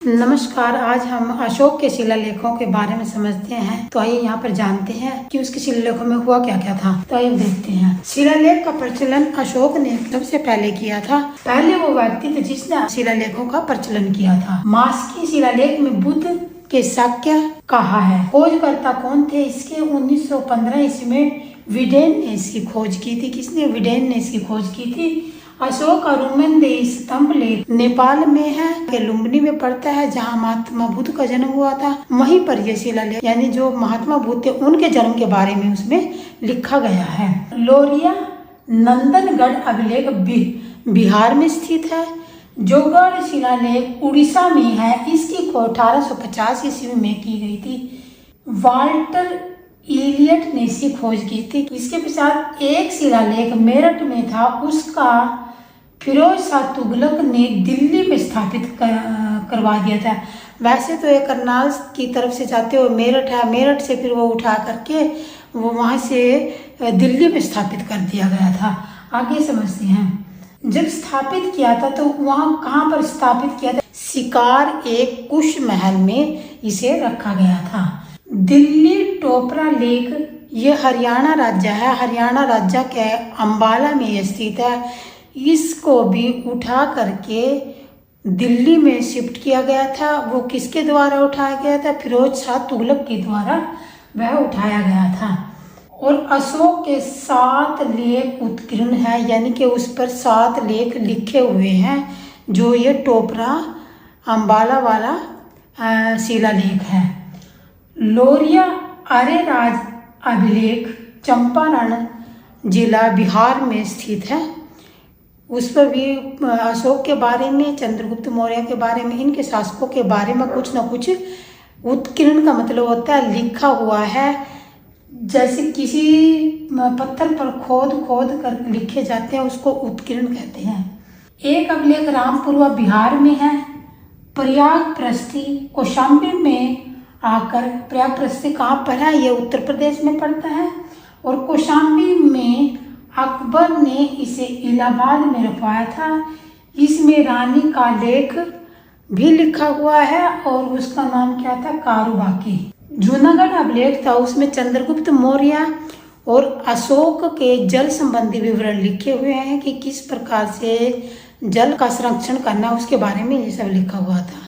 नमस्कार। आज हम अशोक के शिलालेखों के बारे में समझते हैं। तो आइए यहाँ पर जानते हैं कि उसके शिलालेखों में हुआ क्या क्या था। तो आइए देखते हैं। शिलालेख का प्रचलन अशोक ने सबसे पहले किया था। पहले वो व्यक्ति थे जिसने शिलालेखों का प्रचलन किया था। मास्की शिलालेख में बुद्ध के शाक्य कहा है। खोजकर्ता कौन थे इसके? 1915 ईस्वी में विडेन ने इसकी खोज की थी। किसने? विडेन ने इसकी खोज की थी। अशोक और रुमेनदेही स्तंभ लेख नेपाल में है, लुम्बिनी में पड़ता है, जहाँ महात्मा बुद्ध का जन्म हुआ था। वहीं पर यह शिलालेख यानी जो महात्मा बुद्ध थे उनके जन्म के बारे में उसमें लिखा गया है। लोरिया नंदनगढ़ अभिलेख बिहार में स्थित है। जोगढ़ शिलालेख उड़ीसा में है। इसकी खोज 1850 ईस्वी में की गई थी। वाल्टर इलियट ने इसकी खोज की थी। इसके पश्चात एक शिलालेख मेरठ में था, उसका फिरोज शाह तुगलक ने दिल्ली में स्थापित करवा दिया था। वैसे तो ये करनाल की तरफ से जाते हुए मेरठ है, मेरठ से फिर वो उठा करके वो वहाँ से दिल्ली में स्थापित कर दिया गया था। आगे समझते हैं। जब स्थापित किया था तो वहाँ कहाँ पर स्थापित किया था? शिकार एक कुश महल में इसे रखा गया था। दिल्ली टोपरा लेक ये हरियाणा राज्य है। हरियाणा राज्य के अंबाला में स्थित है। इसको भी उठा करके दिल्ली में शिफ्ट किया गया था। वो किसके द्वारा उठाया गया था? फिरोज शाह तुगलक के द्वारा वह उठाया गया था। और अशोक के 7 लेख उत्कीर्ण है, यानी कि उस पर 7 लेख लिखे हुए हैं। जो ये टोपरा अंबाला वाला शिलालेख है। लोरिया अरेराज अभिलेख चंपारण जिला बिहार में स्थित है। उस पर भी अशोक के बारे में, चंद्रगुप्त मौर्य के बारे में, इनके शासकों के बारे में कुछ न कुछ उत्कीर्ण का मतलब होता है लिखा हुआ है। जैसे किसी पत्थर पर खोद कर लिखे जाते हैं उसको उत्कीर्ण कहते हैं। एक अभिलेख रामपुरवा बिहार में है। प्रयागप्रस्थी कौशाम्बी में आकर, प्रयागप्रस्थी कहाँ पर है? ये उत्तर प्रदेश में पड़ता है। और कौशाम्बी में अकबर ने इसे इलाहाबाद में रखवाया था। इसमें रानी का लेख भी लिखा हुआ है और उसका नाम क्या था? कारुबाकी। जूनागढ़ अभिलेख था, उसमें चंद्रगुप्त मौर्य और अशोक के जल संबंधी विवरण लिखे हुए हैं कि किस प्रकार से जल का संरक्षण करना, उसके बारे में ये सब लिखा हुआ था।